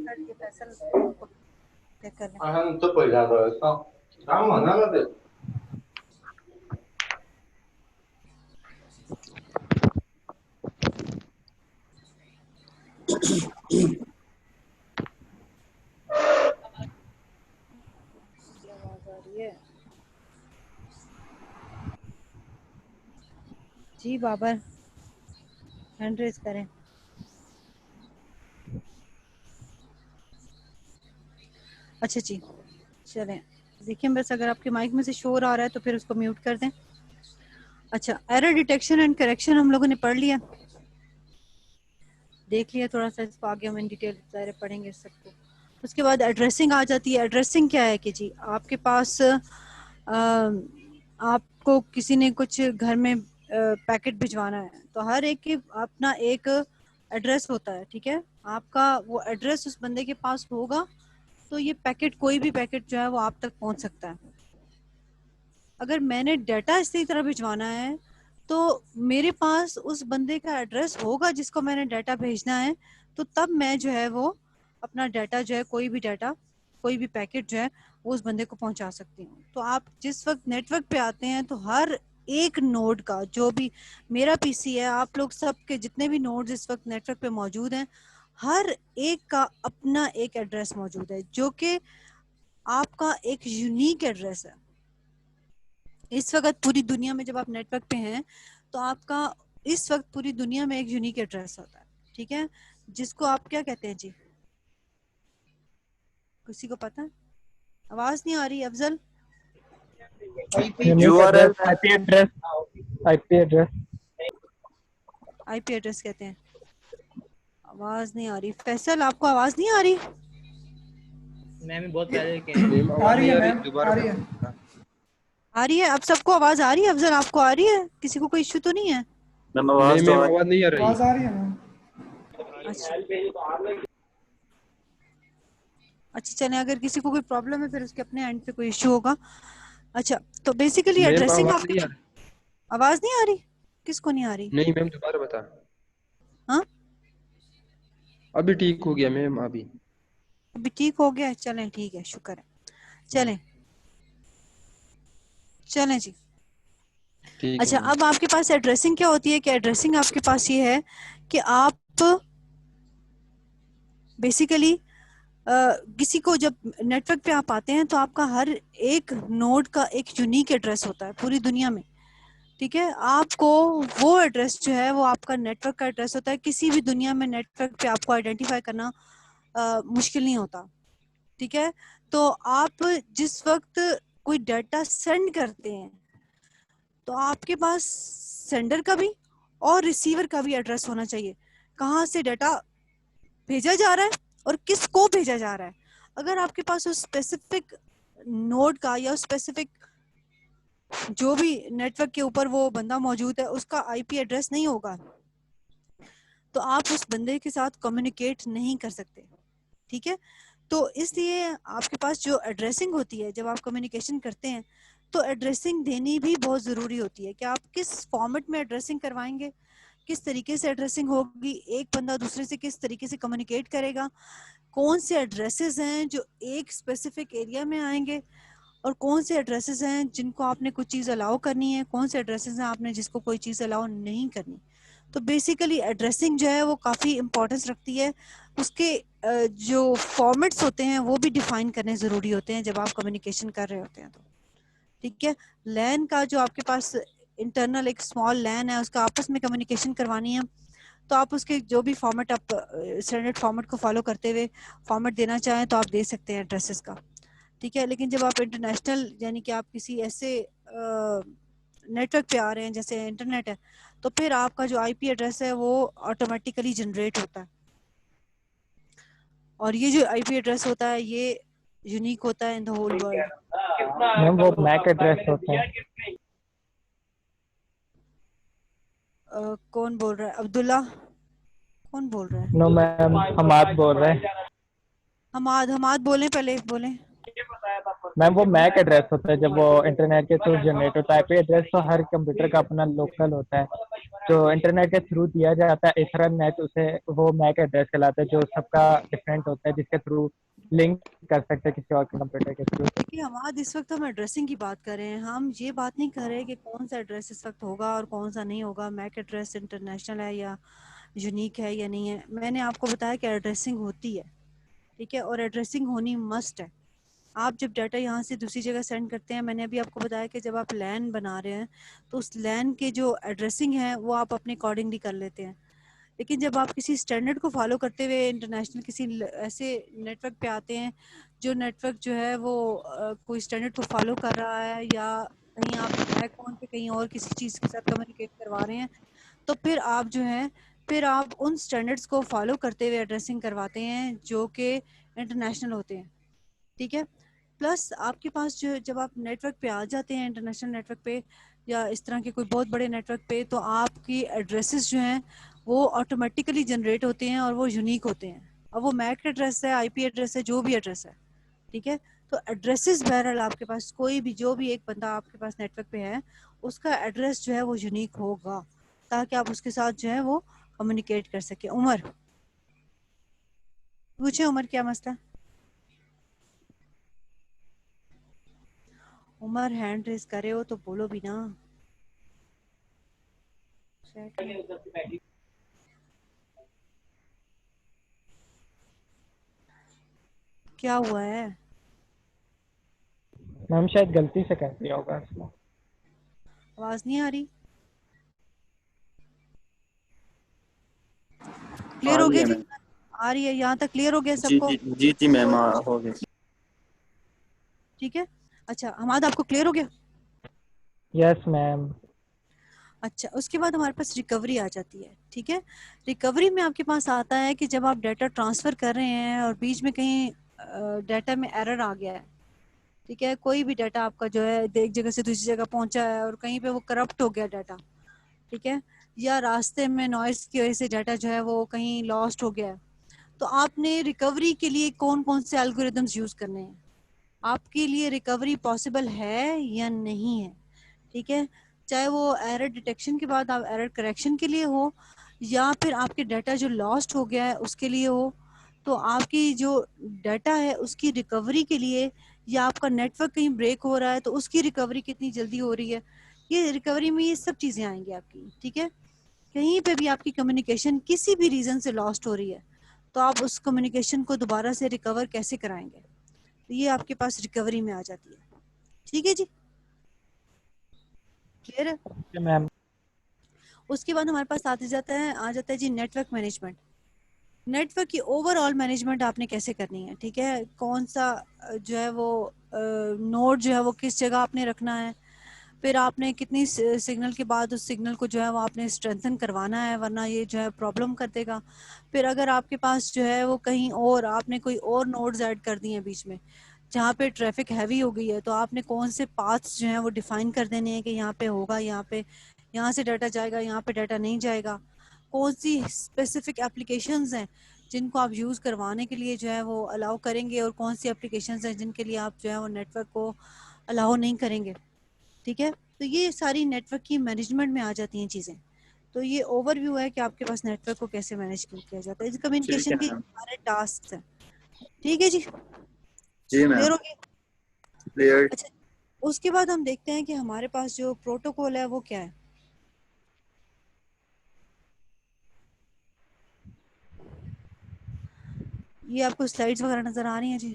करके फैसल को चेक कर लें। 한 듣고 일하고 있어. 다음 안 하는데. आवाज आ रही है जी। बाबर हैंड रेज करें। अच्छा जी, चलें देखिए बस अगर आपके माइक में से शोर आ रहा है तो फिर उसको म्यूट कर दें। अच्छा, एरर डिटेक्शन एंड करेक्शन हम लोगों ने पढ़ लिया, देख लिया थोड़ा सा, इसको आगे हम इन डिटेल ज़ाहिर पढ़ेंगे सबको। उसके बाद एड्रेसिंग आ जाती है। एड्रेसिंग क्या है कि जी आपके पास आपको किसी ने कुछ घर में पैकेट भिजवाना है तो हर एक की अपना एक एड्रेस होता है, ठीक है। आपका वो एड्रेस उस बंदे के पास होगा तो ये पैकेट, कोई भी पैकेट जो है वो आप तक पहुंच सकता है। अगर मैंने डाटा इसी तरह भिजवाना है तो मेरे पास उस बंदे का एड्रेस होगा जिसको मैंने डाटा भेजना है, तो तब मैं जो है वो अपना डाटा जो है, कोई भी डाटा, कोई भी पैकेट जो है वो उस बंदे को पहुंचा सकती हूँ। तो आप जिस वक्त नेटवर्क पे आते हैं तो हर एक नोड का, जो भी मेरा पीसी है, आप लोग सब के जितने भी नोड्स इस वक्त नेटवर्क पे मौजूद हैं, हर एक का अपना एक एड्रेस मौजूद है जो कि आपका एक यूनिक एड्रेस है। इस वक्त पूरी दुनिया में जब आप नेटवर्क पे हैं तो आपका इस वक्त पूरी दुनिया में एक यूनिक एड्रेस होता है, ठीक है, जिसको आप क्या कहते हैं जी? किसी को पता है? आवाज नहीं आ रही Afzal. URL, IP address, IP address, IP address कहते हैं। आवाज नहीं आ रही। फैसल, आपको आवाज नहीं आ रही? मैम बहुत पहले के आ रही है मैम, आ रही है, आ रही है। अब सबको आवाज आ रही है? अफजल आपको आ रही है? किसी को कोई इश्यू तो नहीं है? मैम आवाज तो आवाज नहीं आ रही, आवाज आ रही है मैम। अच्छा चलें, अगर किसी को कोई प्रॉब्लम है फिर उसके अपने एंड पे कोई इश्यू होगा। अच्छा, तो बेसिकली एड्रेसिंग आपकी आवाज नहीं आ रही? किसको नहीं आ रही? नहीं मैम, दोबारा बता। हाँ अभी ठीक हो गया मैम, अभी ठीक हो गया? चलें ठीक है, शुक्र है। चलें चलें जी। अच्छा, अब आपके पास एड्रेसिंग क्या होती है कि एड्रेसिंग आपके पास ये है कि आप बेसिकली किसी को जब नेटवर्क पे आप आते हैं तो आपका हर एक नोड का एक यूनिक एड्रेस होता है पूरी दुनिया में, ठीक है। आपको वो एड्रेस जो है वो आपका नेटवर्क का एड्रेस होता है। किसी भी दुनिया में नेटवर्क पे आपको आइडेंटिफाई करना मुश्किल नहीं होता, ठीक है। तो आप जिस वक्त कोई डाटा सेंड करते हैं तो आपके पास सेंडर का भी और रिसीवर का भी एड्रेस होना चाहिए, कहाँ से डाटा भेजा जा रहा है और किसको भेजा जा रहा है। अगर आपके पास उस स्पेसिफिक नोड का या स्पेसिफिक जो भी नेटवर्क के ऊपर वो बंदा मौजूद है उसका आईपी एड्रेस नहीं होगा तो आप उस बंदे के साथ कम्युनिकेट नहीं कर सकते, ठीक है। तो इसलिए आपके पास जो एड्रेसिंग होती है, जब आप कम्युनिकेशन करते हैं तो एड्रेसिंग देनी भी बहुत ज़रूरी होती है कि आप किस फॉर्मेट में एड्रेसिंग करवाएंगे, किस तरीके से एड्रेसिंग होगी, एक बंदा दूसरे से किस तरीके से कम्युनिकेट करेगा, कौन से एड्रेसेस हैं जो एक स्पेसिफिक एरिया में आएंगे और कौन से एड्रेसेस हैं जिनको आपने कुछ चीज़ अलाउ करनी है, कौन से एड्रेसेस हैं आपने जिसको कोई चीज़ अलाउ नहीं करनी। तो बेसिकली एड्रेसिंग जो है वो काफ़ी इंपॉर्टेंस रखती है। उसके जो फॉर्मेट्स होते हैं वो भी डिफाइन करने ज़रूरी होते हैं जब आप कम्युनिकेशन कर रहे होते हैं तो, ठीक है। लैन का जो आपके पास इंटरनल एक स्मॉल लैन है, उसका आपस में कम्युनिकेशन करवानी है तो आप उसके जो भी फॉर्मेट, आप स्टैंडर्ड फॉर्मेट को फॉलो करते हुए फॉर्मेट देना चाहें तो आप दे सकते हैं एड्रेसेस का, ठीक है। लेकिन जब आप इंटरनेशनल यानी कि आप किसी ऐसे नेटवर्क पे आ रहे हैं जैसे इंटरनेट है तो फिर आपका जो आईपी एड्रेस है वो ऑटोमेटिकली जनरेट होता है और ये जो आईपी एड्रेस होता है ये यूनिक होता है in the whole world. Ma'am वो मैक एड्रेस होता है। कौन बोल रहा है? अब्दुल्ला कौन बोल रहा है? नो मैम, हमाद बोल रहे हैं। हमाद बोलें, पहले बोलें। मैम वो मैक एड्रेस होता है जब वो इंटरनेट के थ्रू जनरेट होता है। आईपी एड्रेस तो हर कंप्यूटर का अपना लोकल होता है। जो इंटरनेट के थ्रू दिया जाता है इथरनेट, उसे वो मैक एड्रेस कहलाता है, जो सबका डिफरेंट होता है, जिसके थ्रू लिंक कर सकते हैं किसी और कंप्यूटर के थ्रू। देखिए हमारे इस वक्त हम एड्रेसिंग की बात कर रहे हैं, हम ये बात नहीं कर रहे कि कौन सा एड्रेस इस वक्त होगा और कौन सा नहीं होगा, मैक एड्रेस इंटरनेशनल है या यूनिक है या नहीं है। मैंने आपको बताया कि एड्रेसिंग होती है, ठीक है, और एड्रेसिंग होनी मस्ट है। आप जब डाटा यहाँ से दूसरी जगह सेंड करते हैं, मैंने अभी आपको बताया कि जब आप लैन बना रहे हैं तो उस लैन के जो एड्रेसिंग है वो आप अपने अकॉर्डिंगली कर लेते हैं। लेकिन जब आप किसी स्टैंडर्ड को फॉलो करते हुए इंटरनेशनल किसी ऐसे नेटवर्क पे आते हैं जो नेटवर्क जो है वो कोई स्टैंडर्ड को फॉलो कर रहा है, या कहीं आप बैकबोन पे कहीं और किसी चीज़ के साथ कम्युनिकेट करवा रहे हैं, तो फिर आप जो है फिर आप उन स्टैंडर्ड्स को फॉलो करते हुए एड्रेसिंग करवाते हैं जो कि इंटरनेशनल होते हैं, ठीक है। प्लस आपके पास जो जब आप नेटवर्क पे आ जाते हैं इंटरनेशनल नेटवर्क पे या इस तरह के कोई बहुत बड़े नेटवर्क पे, तो आपकी एड्रेसेस जो हैं वो ऑटोमेटिकली जनरेट होते हैं और वो यूनिक होते हैं। अब वो मैक एड्रेस है, आईपी एड्रेस है, जो भी एड्रेस है, ठीक है। तो एड्रेसेस बहरहाल आपके पास कोई भी जो भी एक बंदा आपके पास नेटवर्क पे है उसका एड्रेस जो है वो यूनिक होगा, ताकि आप उसके साथ जो है वो कम्युनिकेट कर सके। उमर पूछे, उमर क्या मसला है? उमर हैंड रेस करे हो तो बोलो भी ना। क्या हुआ है? मैम शायद गलती से कर दिया होगा इसमें। आवाज नहीं आ रही? क्लियर हो गया जी? आ रही है यहाँ तक? क्लियर हो गया जी सबको? जी जी जी मैम हो गए। ठीक है। अच्छा हमाद, आपको क्लियर हो गया? Yes ma'am. अच्छा, उसके बाद हमारे पास रिकवरी आ जाती है, ठीक है। रिकवरी में आपके पास आता है कि जब आप डाटा ट्रांसफर कर रहे हैं और बीच में कहीं डाटा में एरर आ गया है, ठीक है, कोई भी डाटा आपका जो है एक जगह से दूसरी जगह पहुंचा है और कहीं पे वो करप्ट हो गया डाटा, ठीक है, या रास्ते में नॉइस की वजह से डाटा जो है वो कहीं लॉस्ट हो गया है, तो आपने रिकवरी के लिए कौन कौन से एल्गोरिदम्स यूज करने हैं? आपके लिए रिकवरी पॉसिबल है या नहीं है, ठीक है। चाहे वो एरर डिटेक्शन के बाद आप एरर करेक्शन के लिए हो, या फिर आपके डाटा जो लॉस्ट हो गया है उसके लिए हो, तो आपकी जो डाटा है उसकी रिकवरी के लिए, या आपका नेटवर्क कहीं ब्रेक हो रहा है तो उसकी रिकवरी कितनी जल्दी हो रही है, ये रिकवरी में ये सब चीज़ें आएंगी आपकी, ठीक है। कहीं पे भी आपकी कम्युनिकेशन किसी भी रीज़न से लॉस्ट हो रही है तो आप उस कम्युनिकेशन को दोबारा से रिकवर कैसे कराएंगे, तो ये आपके पास रिकवरी में आ जाती है, ठीक है जी, क्लियर है? मैम उसके बाद हमारे पास आ जाता है जी नेटवर्क मैनेजमेंट। नेटवर्क की ओवरऑल मैनेजमेंट आपने कैसे करनी है, ठीक है, कौन सा जो है वो नोड जो है वो किस जगह आपने रखना है, फिर आपने कितनी सिग्नल के बाद उस सिग्नल को जो है वो आपने स्ट्रेंथन करवाना है, वरना ये जो है प्रॉब्लम कर देगा। फिर अगर आपके पास जो है वो कहीं और आपने कोई और नोड्स ऐड कर दिए हैं बीच में जहाँ पे ट्रैफिक हैवी हो गई है, तो आपने कौन से पाथ्स जो हैं वो डिफाइन कर देने हैं कि यहाँ पे होगा, यहाँ से डाटा जाएगा, यहाँ पे डाटा नहीं जाएगा। कौन सी स्पेसिफिक एप्लीकेशंस हैं जिनको आप यूज़ करवाने के लिए जो है वो अलाउ करेंगे, और कौन सी एप्लीकेशंस हैं जिनके लिए आप जो है वो नेटवर्क को अलाउ नहीं करेंगे, ठीक है। तो ये सारी नेटवर्क की मैनेजमेंट में आ जाती हैं चीज़ें। तो ये ओवरव्यू है कि आपके पास नेटवर्क को कैसे मैनेज किया जाता है, ठीक है कम्युनिकेशन के मैम। सारे टास्क हैं, ठीक है जी, जी मैम क्लियर हो गया? क्लियर। अच्छा, उसके बाद हम देखते हैं कि हमारे पास जो प्रोटोकॉल है वो क्या है। ये आपको स्लाइड्स वगैरह नजर आ रही हैं जी,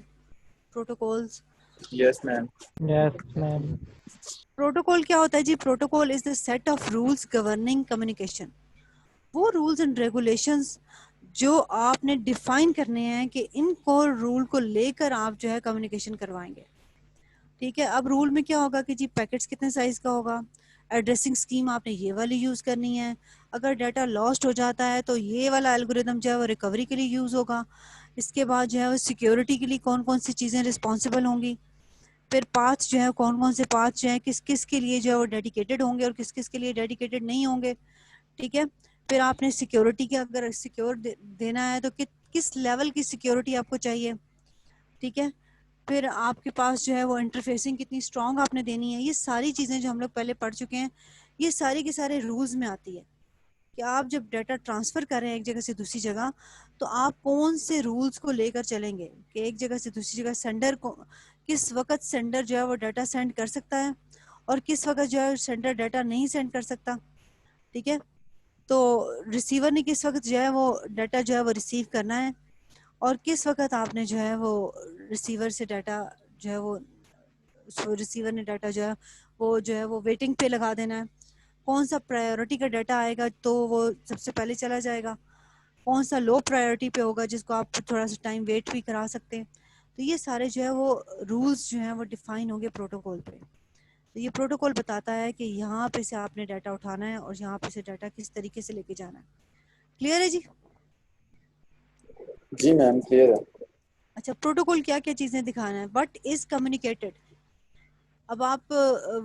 protocols. Yes ma'am. Yes ma'am. Protocol क्या होता है जी? Protocol is the set of rules governing communication. वो रूल्स एंड रेगुलेशंस जो आपने डिफाइन करने हैं कि इनको रूल को लेकर आप जो है कम्युनिकेशन करवाएंगे, ठीक है। अब रूल में क्या होगा कि जी पैकेट्स कितने साइज का होगा, एड्रेसिंग स्कीम आपने ये वाली यूज करनी है, अगर डाटा लॉस्ट हो जाता है तो ये वाला एल्गोरिदम जो है वो रिकवरी के लिए यूज होगा, इसके बाद जो है वो सिक्योरिटी के लिए कौन कौन सी चीजें रिस्पॉन्सिबल होंगी, फिर पाथ जो है कौन कौन से पाथ जो है किस किस के लिए जो है वो डेडिकेटेड होंगे और किस किस के लिए डेडिकेटेड नहीं होंगे, ठीक है। फिर आपने सिक्योरिटी के अगर देना है तो किस लेवल की सिक्योरिटी आपको चाहिए, ठीक है। फिर आपके पास जो है वो इंटरफेसिंग कितनी स्ट्रांग आपने देनी है, ये सारी चीज़ें जो हम लोग पहले पढ़ चुके हैं, ये सारी के सारे रूल्स में आती है, कि आप जब डाटा ट्रांसफ़र कर रहे हैं एक जगह से दूसरी जगह, तो आप कौन से रूल्स को लेकर चलेंगे कि एक जगह से दूसरी जगह सेंडर को किस वक्त सेंडर जो है वो डाटा सेंड कर सकता है और किस वक्त जो है सेंडर डाटा नहीं सेंड कर सकता। ठीक है, तो रिसीवर ने किस वक्त जो है वो डाटा जो है वो रिसीव करना है और किस वक्त आपने जो है वो रिसीवर से डाटा जो है वो रिसीवर ने डाटा जो है वो वेटिंग पे लगा देना है। कौन सा प्रायोरिटी का डाटा आएगा तो वो सबसे पहले चला जाएगा, कौन सा लो प्रायोरिटी पे होगा जिसको आप थोड़ा सा टाइम वेट भी करा सकते हैं। तो ये सारे जो है वो रूल्स जो हैं वो डिफाइन होंगे प्रोटोकॉल पे। तो ये प्रोटोकॉल बताता है कि यहाँ पे से आपने डाटा उठाना है और यहाँ पे से डाटा किस तरीके से लेके जाना है। क्लियर है जी? जी मैम क्लियर है। अच्छा, प्रोटोकॉल क्या क्या चीज़ें दिखाना है, व्हाट इज कम्युनिकेटेड। अब आप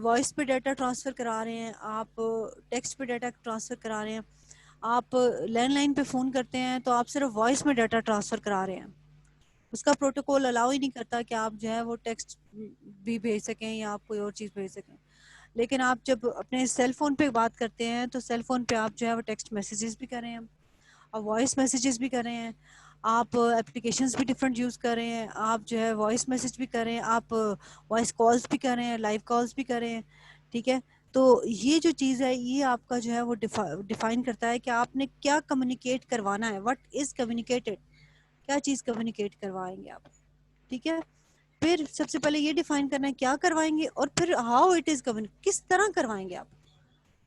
वॉइस पे डाटा ट्रांसफ़र करा रहे हैं, आप टेक्स्ट पे डाटा ट्रांसफ़र करा रहे हैं, आप लैंडलाइन पे फ़ोन करते हैं तो आप सिर्फ वॉइस में डाटा ट्रांसफ़र करा रहे हैं। उसका प्रोटोकॉल अलाउ ही नहीं करता कि आप जो है वो टेक्स्ट भी भेज सकें या आप कोई और चीज़ भेज सकें। लेकिन आप जब अपने सेल फ़ोन पे बात करते हैं तो सेल फ़ोन पे आप जो है वो टेक्स्ट मैसेजेस भी कर रहे हैं, आप वॉइस मैसेजेस भी कर रहे हैं, आप एप्लीकेशंस भी डिफरेंट यूज़ कर रहे हैं, आप जो है वॉइस मैसेज भी कर रहे हैं, आप वॉइस कॉल्स भी कर रहे हैं, लाइव कॉल्स भी कर रहे हैं। ठीक है, तो ये जो चीज़ है ये आपका जो है वो डिफाइन करता है कि आपने क्या कम्युनिकेट करवाना है, व्हाट इज़ कम्युनिकेटेड, क्या चीज़ कम्युनिकेट करवाएंगे आप। ठीक है, फिर सबसे पहले ये डिफाइन करना है क्या करवाएंगे और फिर हाउ इट इज़ कम्युनिकेट, किस तरह करवाएंगे आप।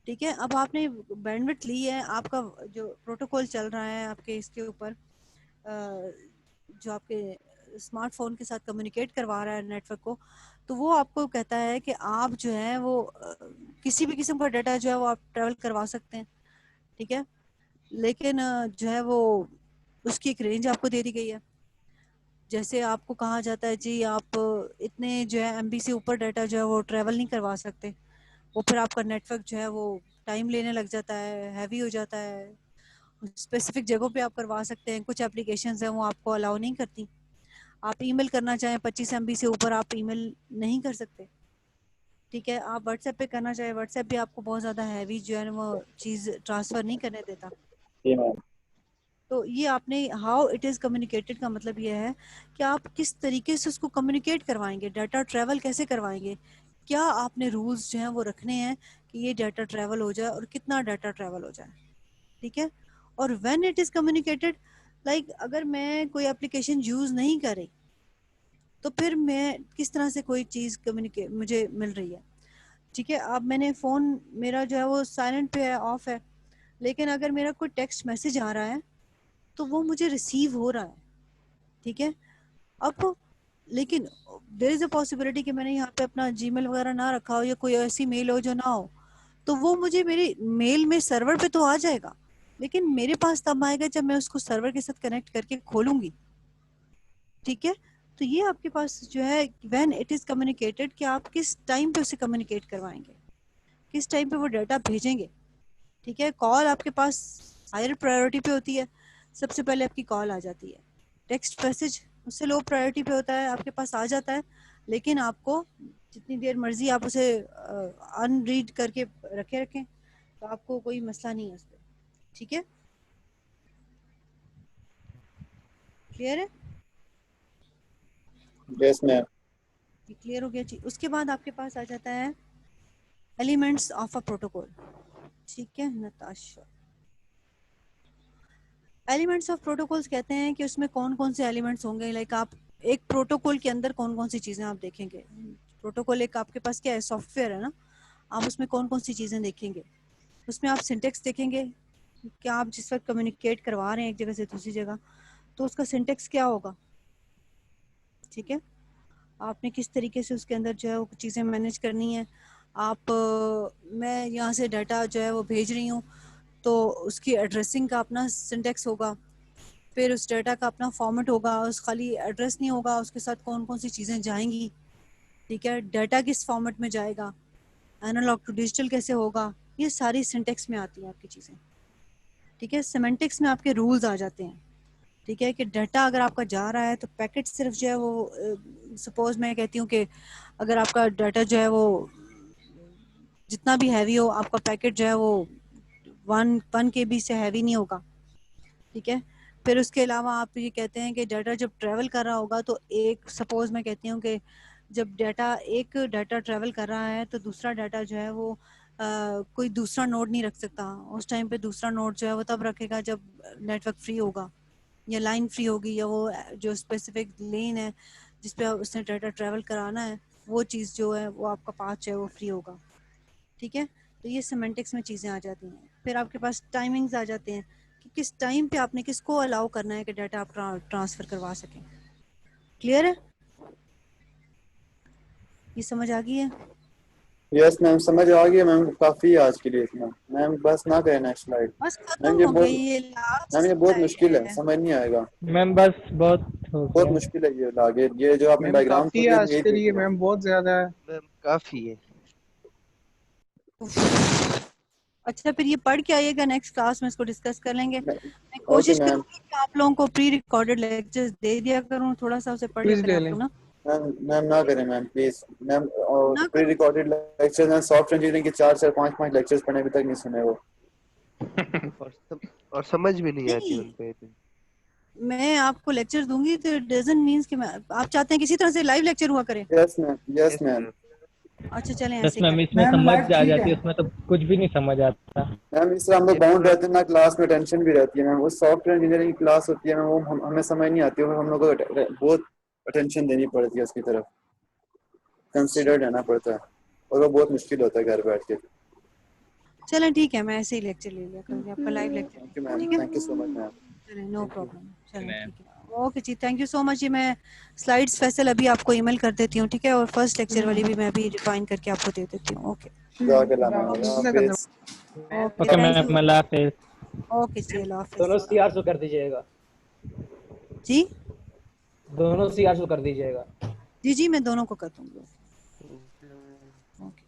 ठीक है, अब आपने बैंडविड्थ ली है, आपका जो प्रोटोकॉल चल रहा है आपके इसके ऊपर जो आपके स्मार्टफोन के साथ कम्युनिकेट करवा रहा है नेटवर्क को, तो वो आपको कहता है कि आप जो है वो किसी भी किस्म का डाटा जो है वो आप ट्रेवल करवा सकते हैं। ठीक है, लेकिन जो है वो उसकी एक रेंज आपको दे दी गई है। जैसे आपको कहा जाता है जी आप इतने जो है एमबी से ऊपर डाटा जो है वो ट्रेवल नहीं करवा सकते, वो फिर आपका नेटवर्क जो है वो टाइम लेने लग जाता है, हैवी हो जाता है। स्पेसिफिक जगहों पे आप करवा सकते हैं, कुछ एप्लीकेशंस हैं वो आपको अलाउ नहीं करती। आप ईमेल करना चाहें 25 एमबी से ऊपर आप ईमेल नहीं कर सकते। ठीक है, आप व्हाट्सएप पे करना चाहें, व्हाट्सएप भी आपको बहुत ज़्यादा हैवी जो है वो चीज़ ट्रांसफ़र नहीं करने देता। जी मैम। तो ये आपने हाउ इट इज़ कम्युनिकेटेड का मतलब ये है कि आप किस तरीके से उसको कम्युनिकेट करवाएंगे, डाटा ट्रैवल कैसे करवाएंगे, क्या आपने रूल्स जो हैं वो रखने हैं कि ये डाटा ट्रैवल हो जाए और कितना डाटा ट्रैवल हो जाए। ठीक है, और when it is communicated, like अगर मैं कोई एप्लीकेशन यूज़ नहीं कर रही तो फिर मैं किस तरह से कोई चीज़ कम्युनिकेट मुझे मिल रही है। ठीक है, अब मैंने फ़ोन मेरा जो है वो साइलेंट पे है, ऑफ है, लेकिन अगर मेरा कोई टेक्स्ट मैसेज आ रहा है तो वो मुझे रिसीव हो रहा है। ठीक है, अब लेकिन देयर इज़ अ पॉसिबिलिटी कि मैंने यहाँ पे अपना जीमेल वगैरह ना रखा हो या कोई ऐसी मेल हो जो ना हो, तो वो मुझे मेरी मेल में सर्वर पे तो आ जाएगा, लेकिन मेरे पास तब आएगा जब मैं उसको सर्वर के साथ कनेक्ट करके खोलूंगी। ठीक है, तो ये आपके पास जो है व्हेन इट इज़ कम्युनिकेटेड कि आप किस टाइम पे उसे कम्युनिकेट करवाएंगे, किस टाइम पे वो डाटा भेजेंगे। ठीक है, कॉल आपके पास हायर प्रायोरिटी पे होती है, सबसे पहले आपकी कॉल आ जाती है। टेक्स्ट मैसेज उससे लो प्रायोरिटी पे होता है, आपके पास आ जाता है, लेकिन आपको जितनी देर मर्जी आप उसे अनरीड करके रखें तो आपको कोई मसला नहीं है उस पर। ठीक है, क्लियर है? Yes ma'am. ये क्लियर हो गया जी। उसके बाद आपके पास आ जाता है एलिमेंट्स ऑफ अ प्रोटोकॉल। ठीक है नताशा, एलिमेंट्स ऑफ प्रोटोकॉल्स कहते हैं कि उसमें कौन कौन से एलिमेंट्स होंगे। लाइक आप एक प्रोटोकॉल के अंदर कौन कौन सी चीज़ें आप देखेंगे। प्रोटोकॉल एक आपके पास क्या है, सॉफ्टवेयर है ना, आप उसमें कौन कौन सी चीज़ें देखेंगे। उसमें आप सिंटेक्स देखेंगे कि आप जिस वक्त कम्युनिकेट करवा रहे हैं एक जगह से दूसरी जगह, तो उसका सिंटेक्स क्या होगा। ठीक है, आपने किस तरीके से उसके अंदर जो है वो चीज़ें मैनेज करनी है। आप मैं यहाँ से डाटा जो है वो भेज रही हूँ तो उसकी एड्रेसिंग का अपना सिंटेक्स होगा, फिर उस डाटा का अपना फॉर्मेट होगा, उस खाली एड्रेस नहीं होगा, उसके साथ कौन कौन सी चीज़ें जाएंगी। ठीक है, डाटा किस फॉर्मेट में जाएगा, एनालॉग टू डिजिटल कैसे होगा, ये सारी सिंटेक्स में आती हैं आपकी चीज़ें। ठीक है, सिमेंटिक्स में आपके रूल्स आ जाते हैं। ठीक है, कि डाटा अगर आपका जा रहा है तो पैकेट सिर्फ जो है वो सपोज मैं कहती हूँ कि अगर आपका डाटा जो है वो जितना भी हैवी हो, आपका पैकेट जो है वो 1 KB से हैवी नहीं होगा, ठीक है। फिर उसके अलावा आप ये कहते हैं कि डाटा जब ट्रैवल कर रहा होगा तो एक सपोज मैं कहती हूँ कि जब एक डाटा ट्रैवल कर रहा है तो दूसरा डाटा जो है वो कोई दूसरा नोड नहीं रख सकता। उस टाइम पे दूसरा नोड जो है वो तब रखेगा जब नेटवर्क फ्री होगा या लाइन फ्री होगी, या वो जो स्पेसिफिक लेन है जिस पे उसने डाटा ट्रैवल कराना है वो चीज़ जो है वो आपका पाथ जो है वो फ्री होगा, ठीक है। तो ये सिमेंटिक्स में चीज़ें आ जाती हैं। फिर आपके पास टाइमिंग्स आ जाते हैं कि किस टाइम पे आपने किसको अलाउ करना है कि डाटा आप ट्रांसफ़र करवा सकें। क्लियर है? ये समझ आ गई है? यस मैम, समझ आ गया मैम, काफ़ी है आज के लिए इतना। मैम बस ना करें नेक्स्ट स्लाइड। बस खत्म मैम ये हो गया, बहुत ये मैम लास्ट ये बहुत मुश्किल है, है। समझ नहीं आएगा। मैम बस बहुत हो बहुत गया। मुश्किल है ये आगे, ये जो आपने मैम डायग्राम काफी है खोले आज यही के लिए देखिए। मैम, बहुत ज्यादा है। मैम काफी है। अच्छा फिर ये पढ़ के आइएगा, नेक्स्ट क्लास में इसको डिस्कस कर लेंगे। मैं ओके कोशिश मैम। करूंगी कि आप लोगों को प्री रिकॉर्डेड लेक्चर्स दे दिया करूं, थोड़ा सा उसे पढ़ लिया प्लीज करें ले आप लें। लोग ना। मैम मैम ना करें मैम प्लीज मैम। ना प्री करूं? Recorded lecture ma'am, software engineering के 4 5 लेक्चर्स पढ़े अभी तक नहीं सुने वो। और समझ भी नहीं आती नहीं, उन पे। मैं आपको लेक्चर दूंगी तो इट डजंट मीन्स कि आप चाहते हैं किसी तरह से लाइव लेक्चर हुआ करे। Yes ma'am, yes yes ma'am. Ma'am. अच्छा चलें बस ऐसे मैम करें। इसमें मैम समझ लाइव आ ठीक जाती है। है, उसमें तो कुछ भी नहीं समझ आता। मैम इससे हम लोग ये बाउंड पूरा रहते हैं ना, क्लास में टेंशन भी रहती है मैम। वो सॉफ्टवेयर इंजीनियरिंग की क्लास होती है मैम, वो हमें समझ नहीं आती है, वो हम लोग को बहुत अटेंशन देनी पड़ती है उसकी तरफ, कंसिडर रहना पड़ता है, और वो बहुत मुश्किल होता है घर बैठ के। चलें ठीक है, मैं ऐसे ही लेक्चर ले लिया करूंगी, आपका live lecture, thank you ma'am, ठीक है। Thank you so much ma'am. चलें नो थैंक यू। प्रॉब्लम, चलें मैम ठीक है। ओके जी, थैंक यू सो मच। ये मैं स्लाइड्स फैसल अभी आपको ईमेल कर देती हूँ, ठीक है। और फर्स्ट लेक्चर वाली भी मैं अभी रिफाइन करके आपको दे देती हूँ। ओके जज़ाकल्लाह मैम, खुदा अल्लाह करना। हाफिज़। Okay okay thank ma'am, you. अल्लाह हाफिज़। ओके जी, अल्लाह दोनों हाफिज़ CR कर दीजिएगा, जी। दोनों CR कर दीजिएगा। जी जी मैं दोनों को कर दूंगी। ओके।